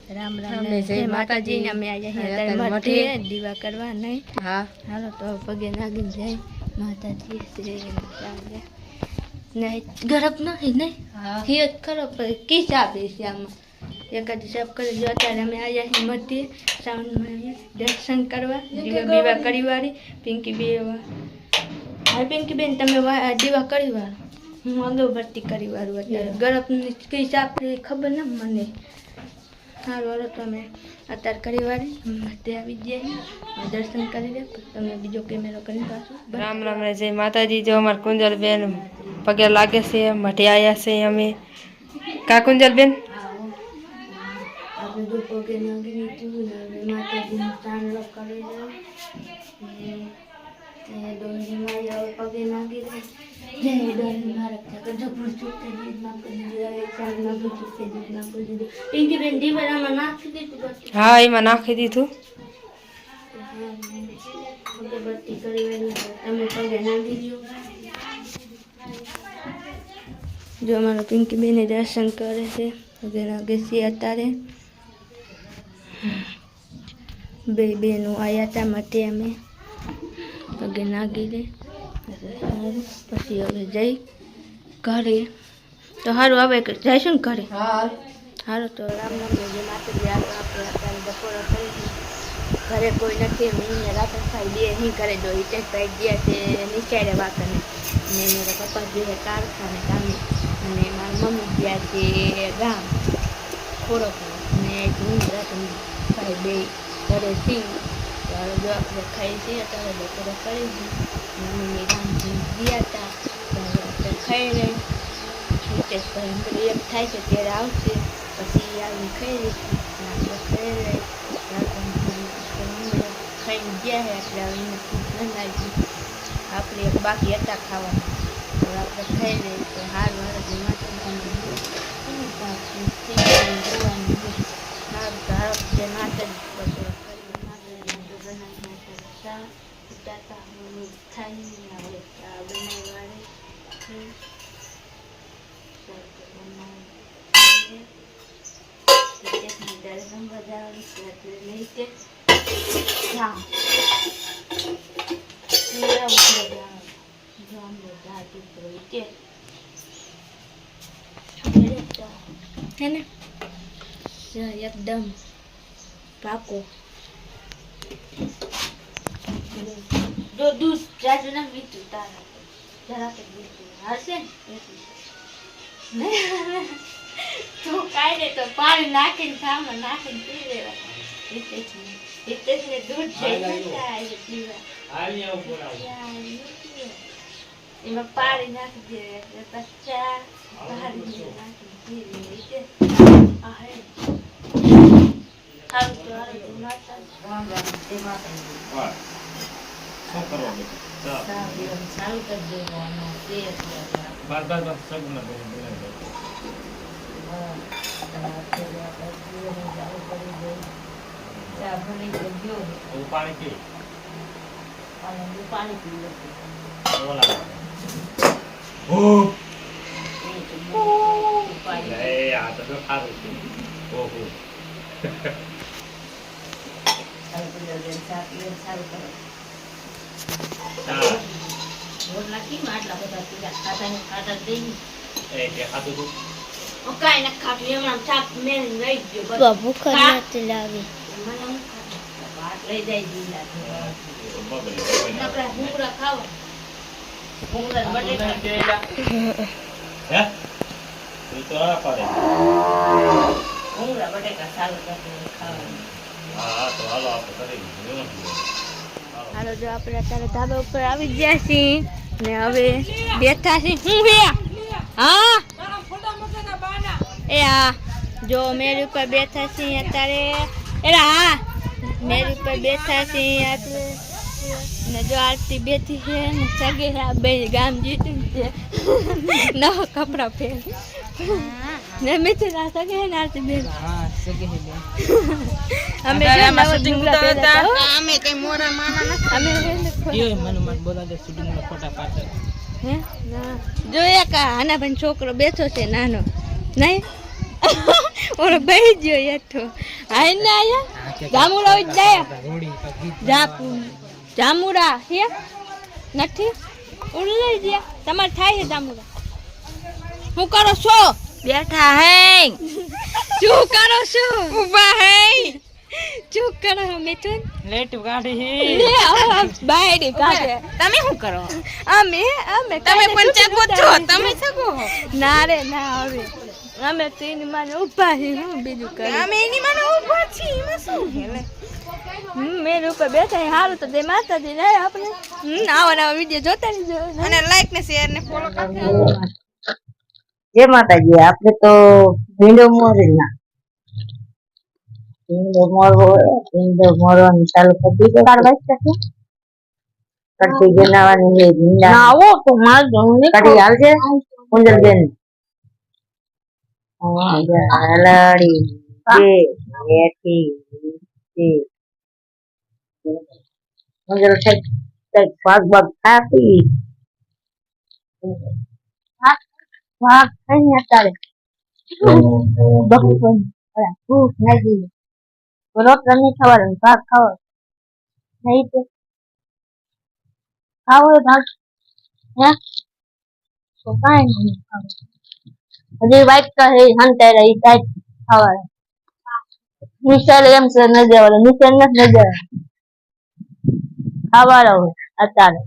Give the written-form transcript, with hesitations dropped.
રામ રામ ને જય માતાજી ને અમે આજે અહીંયા મઠે દીવા કરવા નહીં. હા હાલો તો પગે નાગીને જાય માતાજી શ્રી નહીં ગરબ નથી નહીં હિયત ખરાબ કી ચાપે છે આમાં એકાદી સાફ કરી જો અત્યારે અમે આવ્યા છીએ મધ્ય શ્રાવણમાં દર્શન કરવા દીવા બીવા કરી વાળી પિંકી બે હા પિંકી બેન તમે દીવા કરી વાળો હું અગરબત્તી કરી વાળું અત્યારે ગરબની કઈ ચાપ ખબર ન મને સારું હાલો તમે અત્યારે કરી વાળી મધ્ય આવી જાય દર્શન કરી લે તમે બીજો કેમેરો કરી પાછું. રામ રામ રે જય માતાજી. જો અમાર કુંજલબેન પગે લાગે છે મઢે આવ્યા છે અમે કા કુંજલબેન આપણે જો પગે નાગી દીધું ને માતાજીનો ચાંદલો કરી લે ડોલી મારી પગે નાગી દે જય ડોલી મારા જબરું ચૂકે દીધ ના કરી દે ચાંદલો ચૂકે દીધ ના કરી દે પિંકી બેન દીવારામાં નાખી દીધું. હા એમાં નાખી દીધું. અગરબત્તી કરી વેલી તમે પગે નાગી દો. જો અમારા પિંકી બેને દર્શન કરે છે પગે નાગે છે અત્યારે બે બેનો આવ્યા હતા માટે અમે પગે નાગી દે પછી હવે જઈ ઘરે તો સારું હવે જઈશું ને ઘરે. સારું તો રામ રામ જે માતાજી આપણે અત્યારે બપોરે કરી ઘરે કોઈ નથી હું રાતે ખાઈ દે નહીં કરે જો હિતેશભાઈ ગયા છે નિચાડે વાકને ને મારા પપ્પા જે કારખાને કામે અને મારા મમ્મી ગયા છે ગામ થોડોક ને હું રાતે ભાઈ બે ઘરે સી ત્યારે જો આપણે ખાઈ છીએ અત્યારે બપોરે કરી મમ્મીની ગામ ગયા હતા ત્યારે આપણે ખાઈ રહી હિતેશભાઈ એમ થાય છે ત્યારે આવશે પછી આવી ખાઈ રહીશું આપણે ખાઈ રહી ખાઈને ગયા છે એટલે હવે એને બનાવી આપણે એક બાકી હતા ખાવાના તો આપણે ખાઈ લઈએ તો સારું હારું સારું તો હારું જે માતાજી બપોર એકદમ પાકો જો દૂધ જાજુ ના મીઠું તારા જરા કે મીઠું હશે ને તું કાઈ દે તો પાણી નાખીને સામા નાખીને પી લેવા હિતેશને દૂધ જાય એમાં પાણી નાખી દે એટલે પચ્ચા પાણી નાખીને પી લે પાણી પી લે હાલો જો આપણે અત્યારે ધાબા ઉપર આવી ગયા છીએ ને હવે બેઠા છીએ હું હે હા એ હા જો મેરી ઉપર બેઠા છીએ અત્યારે એરા હા મેરી ઉપર બેઠા છીએ ને જો આરતી બેઠી છે ને સગે બે ગામ જીતું છે નવા કપડા પહેર ને મિત્ર આ સગે ને આરતી બેન હા સગે હે બેન અમે નવા શૂટિંગ ઉતારતા અમે કઈ મોરા માના નથી અમે એ મને બોલા દે શૂટિંગ ના ફોટા પાડતા હે ના જો એક આના ભાઈ છોકરો બેઠો છે નાનો નહીં ઓલો બેહી ગયો હેઠો આય ને આયા જામુડા ઉઈ જાય જામુડા હે નથી ઉડી લઈ ગયા તમારે થાય છે જામુડા હું કરો છો બેઠા હે શું કરો છો ઊભા હે શું કરો છો મિથુન લેટ કાઢી હે લે બાયડી કાઢે તમે શું કરો અમે તમે પણ ચાકુ છો તમે સગો ના રે ના હવે અમે તેની માને ઊભા છે હું બીજું કરે અમે એની માને ઊભા છીએ એમાં શું હે મેર ઉપર બેઠા છે હારું તો દે માતાજી ને આપણે આવા નવા વિડિયો જોતા રહેજો અને લાઈક ને શેર ને ફોલો કરજો જય માતાજી આપણે તો ભીંડો મોરવાના ભીંડો મોરવાનું ચાલુ કરી દીધો કઢી બનાવવાની છે ભીંડા ના આવો તો માર કઢી હાલશે કુંજલબેન હલાડી બે એથી કુંજલ કઈક ભાગ ખાતી ભાગ ખાઈને અત્યારે બકું ભૂખ લાગી રોટલા નહીં ખાવાનું ભાગ ખાવો નહીં તો ખાવો ભાગ હે તો કાંઈ નહીં ખાવું હજી વાઈટ કહે હંતે રહી ટાઈટ ખાવા નિશાલ એમ છે ન જવાનું નિશાલ નથી ન જવાનું ખાવા રહો અત્યારે